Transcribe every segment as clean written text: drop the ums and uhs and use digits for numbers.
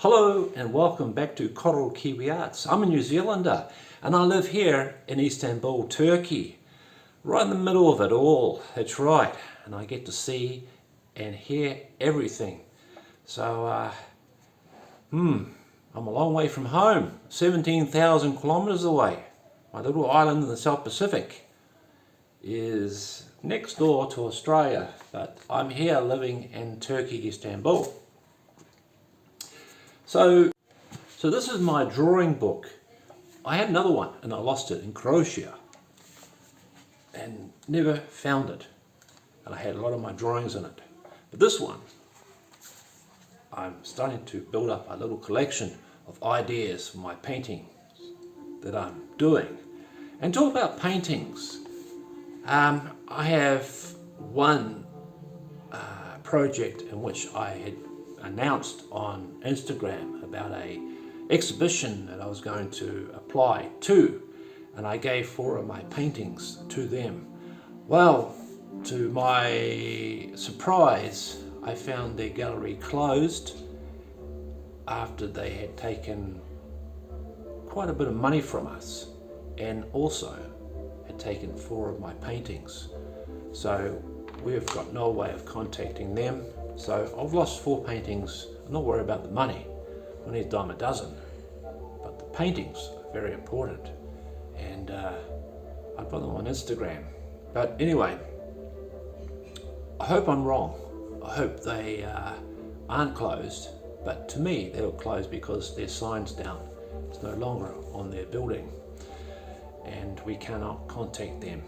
Hello and welcome back to Koru, Kiwi Arts. I'm a New Zealander and I live here in Istanbul, Turkey, right in the middle of it all. That's right, and I get to see and hear everything. So, I'm a long way from home, 17,000 kilometers away. My little island in the South Pacific is next door to Australia, but I'm here living in Turkey, Istanbul. So this is my drawing book. I had another one and I lost it in Croatia and never found it. And I had a lot of my drawings in it. But this one, I'm starting to build up a little collection of ideas for my paintings that I'm doing. And talk about paintings. I have one project in which I had announced on Instagram about a exhibition that I was going to apply to, and I gave 4 of my paintings to them. Well, to my surprise, I found their gallery closed after they had taken quite a bit of money from us and also had taken 4 of my paintings. So we've got no way of contacting them. So I've lost 4 paintings. I'm not worried about the money. Money's a dime a dozen. But the paintings are very important. And I put them on Instagram. But anyway, I hope I'm wrong. I hope they aren't closed. But to me, they were closed because their sign's down. It's no longer on their building. And we cannot contact them.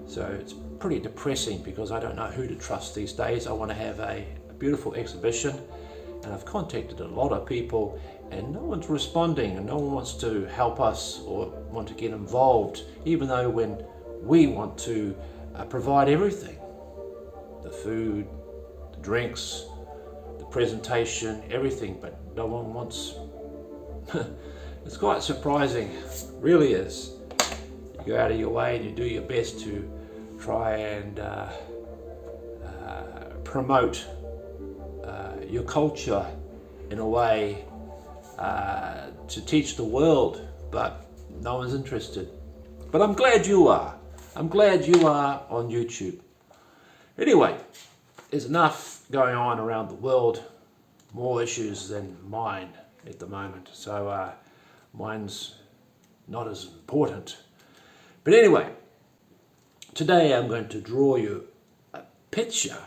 So it's pretty depressing because I don't know who to trust these days. I want to have a beautiful exhibition and I've contacted a lot of people and no one's responding and no one wants to help us or want to get involved, even though when we want to provide everything, the food, the drinks, the presentation, everything, but no one wants. It's quite surprising, it really is. You go out of your way and you do your best to try and promote your culture in a way to teach the world, but no one's interested. But I'm glad you are. I'm glad you are on YouTube. Anyway, there's enough going on around the world, more issues than mine at the moment. So mine's not as important. But anyway, today I'm going to draw you a picture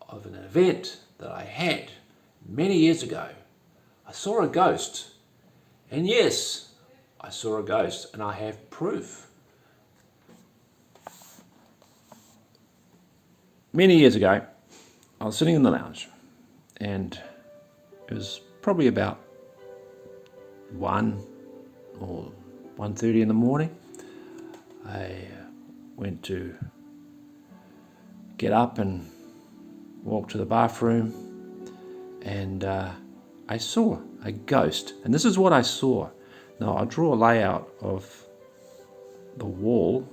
of an event that I had many years ago. I saw a ghost, and yes, I saw a ghost, and I have proof. Many years ago, I was sitting in the lounge, and it was probably about 1 or 1:30 in the morning. I went to get up and walk to the bathroom, and I saw a ghost. And this is what I saw. Now I'll draw a layout of the wall.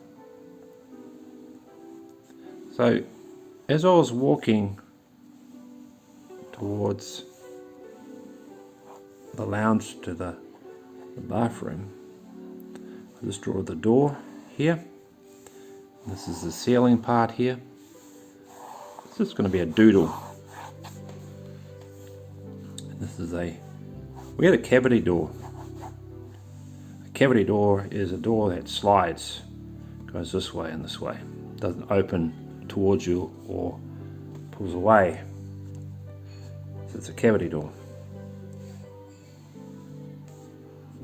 So as I was walking towards the lounge to the bathroom, I just draw the door here. This is the ceiling part here. This is going to be a doodle. And this is we had a cavity door. A cavity door is a door that slides, goes this way and this way. It doesn't open towards you or pulls away. So it's a cavity door.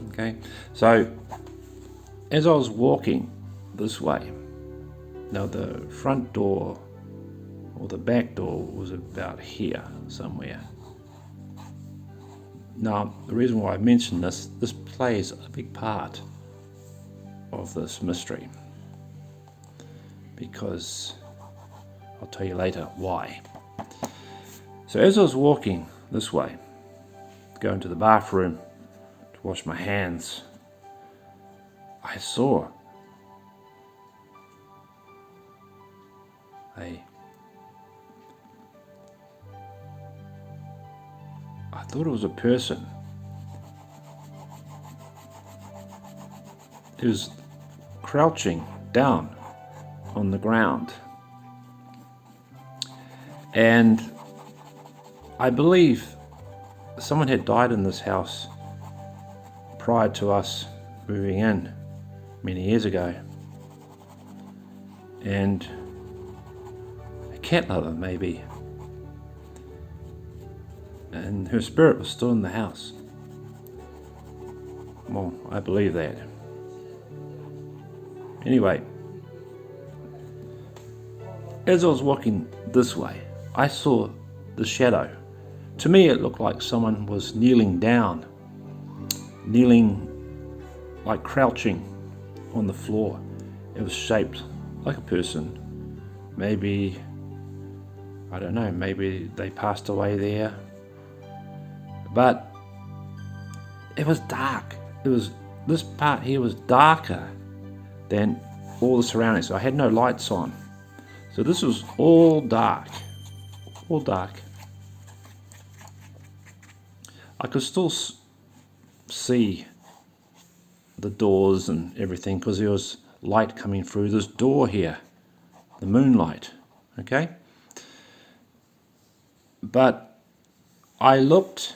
Okay, so as I was walking this way, now the front door or the back door was about here somewhere. Now the reason why I mention this plays a big part of this mystery, because I'll tell you later why. So as I was walking this way, going to the bathroom to wash my hands, I saw I thought it was a person. It was crouching down on the ground. And I believe someone had died in this house prior to us moving in many years ago. And a cat lover maybe. And her spirit was still in the house. Well, I believe that. Anyway, as I was walking this way, I saw the shadow. To me, it looked like someone was kneeling down, like crouching on the floor. It was shaped like a person. Maybe, I don't know, maybe they passed away there. But it was dark. This part here was darker than all the surroundings. I had no lights on. So this was all dark. All dark. I could still see the doors and everything because there was light coming through this door here. The moonlight. Okay? But I looked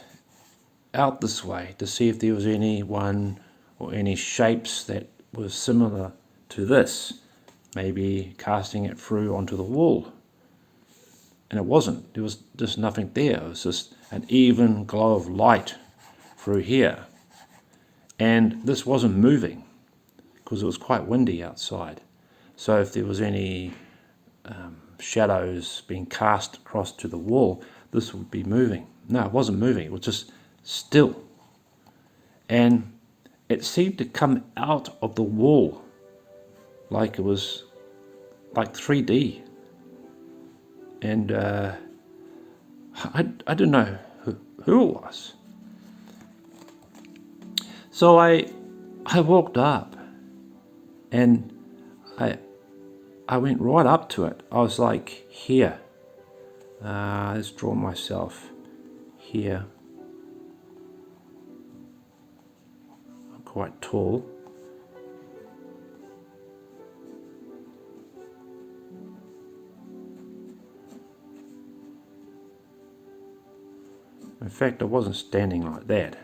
out this way to see if there was anyone or any shapes that were similar to this, maybe casting it through onto the wall. And it wasn't. There was just nothing there. It was just an even glow of light through here. And this wasn't moving because it was quite windy outside. So if there was any shadows being cast across to the wall, this would be moving. No, it wasn't moving. It was just still. And it seemed to come out of the wall like it was like 3D. And I didn't know who it was. So I walked up and I went right up to it. I was like, here. Let's draw myself here. I'm quite tall. In fact, I wasn't standing like that.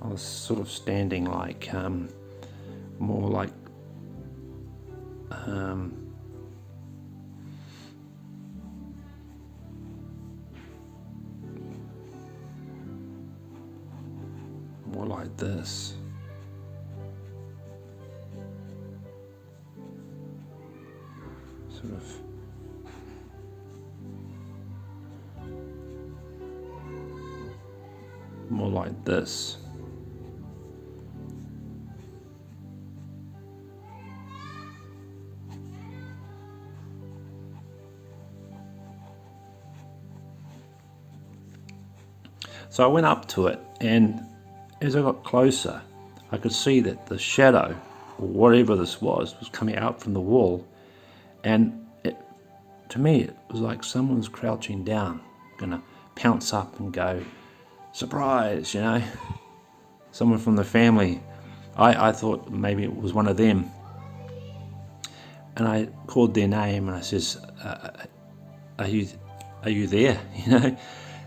I was sort of standing like, more like, more like this. Sort of. More like this. So I went up to it, and as I got closer, I could see that the shadow, or whatever this was coming out from the wall, and to me it was like someone was crouching down, gonna pounce up and go, surprise, you know, someone from the family. I thought maybe it was one of them, and I called their name and I says, are you there, you know?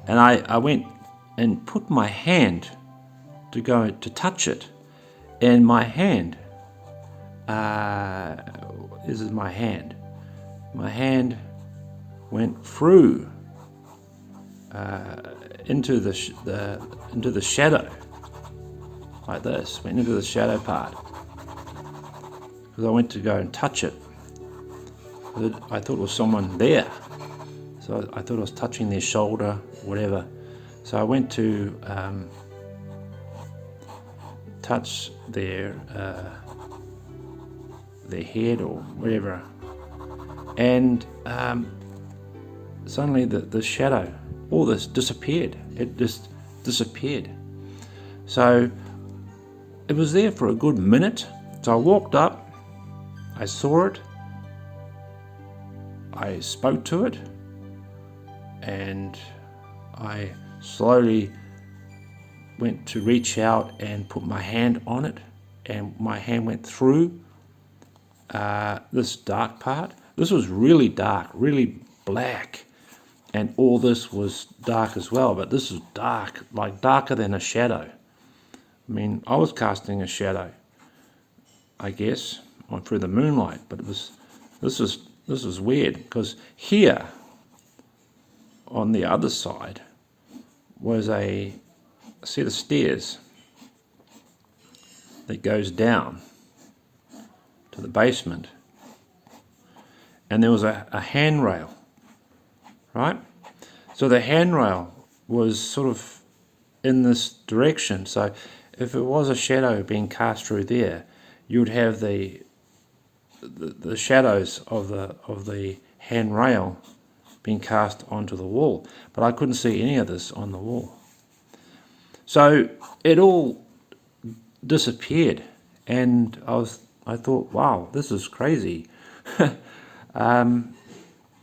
And I went and put my hand to go to touch it, and my hand, this is my hand went through into the shadow, like this, went into the shadow part, because I went to go and touch it. I thought it was someone there, so I thought I was touching their shoulder, whatever. So I went to touch their head or whatever, and suddenly the shadow, all this disappeared. It just disappeared. So it was there for a good minute. So I walked up, I saw it, I spoke to it, and I slowly went to reach out and put my hand on it, and my hand went through this dark part. This was really dark, really black, and all this was dark as well, but this was dark, like darker than a shadow. I mean, I was casting a shadow, I guess, on through the moonlight, but this was weird, because here on the other side was a set of stairs that goes down to the basement, and there was a handrail, right? So the handrail was sort of in this direction, so if it was a shadow being cast through there, you would have the shadows of the handrail being cast onto the wall, but I couldn't see any of this on the wall. So it all disappeared, and I thought, wow, this is crazy.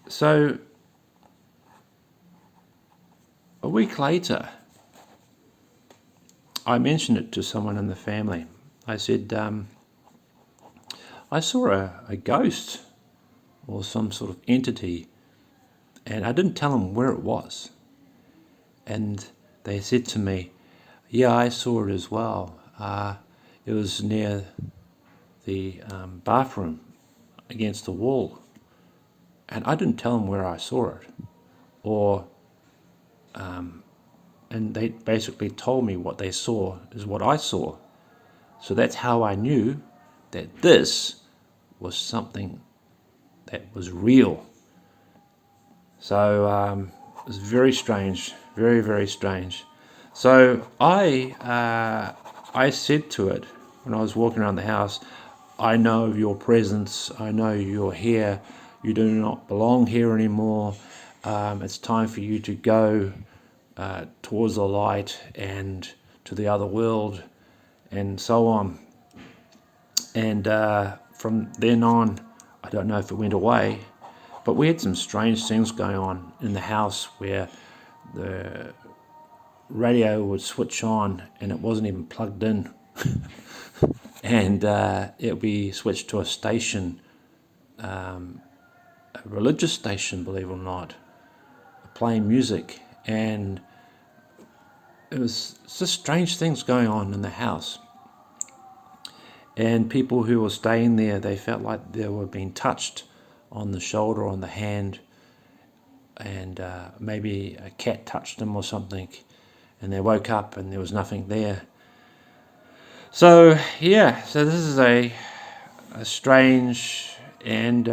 So a week later, I mentioned it to someone in the family. I said, I saw a ghost or some sort of entity, and I didn't tell them where it was. And they said to me, yeah, I saw it as well. It was near the bathroom against the wall. And I didn't tell them where I saw it. And they basically told me what they saw is what I saw. So that's how I knew that this was something that was real. So it was very strange, very, very strange. So I said to it when I was walking around the house, I know of your presence, I know you're here, you do not belong here anymore, it's time for you to go towards the light and to the other world, and so on. And from then on, I don't know if it went away, but we had some strange things going on in the house where the radio would switch on and it wasn't even plugged in. And it would be switched to a station, a religious station, believe it or not, playing music. And it was just strange things going on in the house. And people who were staying there, they felt like they were being touched on the shoulder, on the hand, and maybe a cat touched them or something, and they woke up and there was nothing there. So yeah, so this is a strange and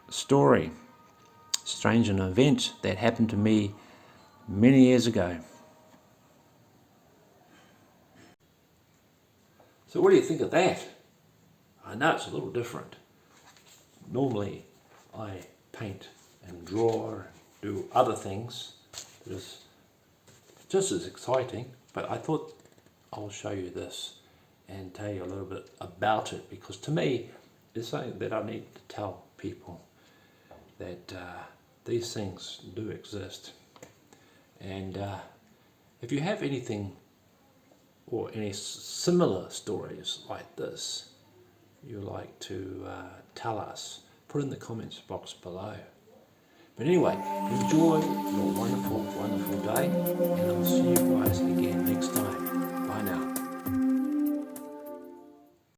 story, strange an event that happened to me many years ago. So what do you think of that? I know it's a little different. Normally I paint and draw and do other things that is just as exciting, but I thought I'll show you this and tell you a little bit about it, because to me it's something that I need to tell people, that these things do exist. And if you have anything or any similar stories like this you like to tell us, put in the comments box below. But anyway, enjoy your wonderful, wonderful day,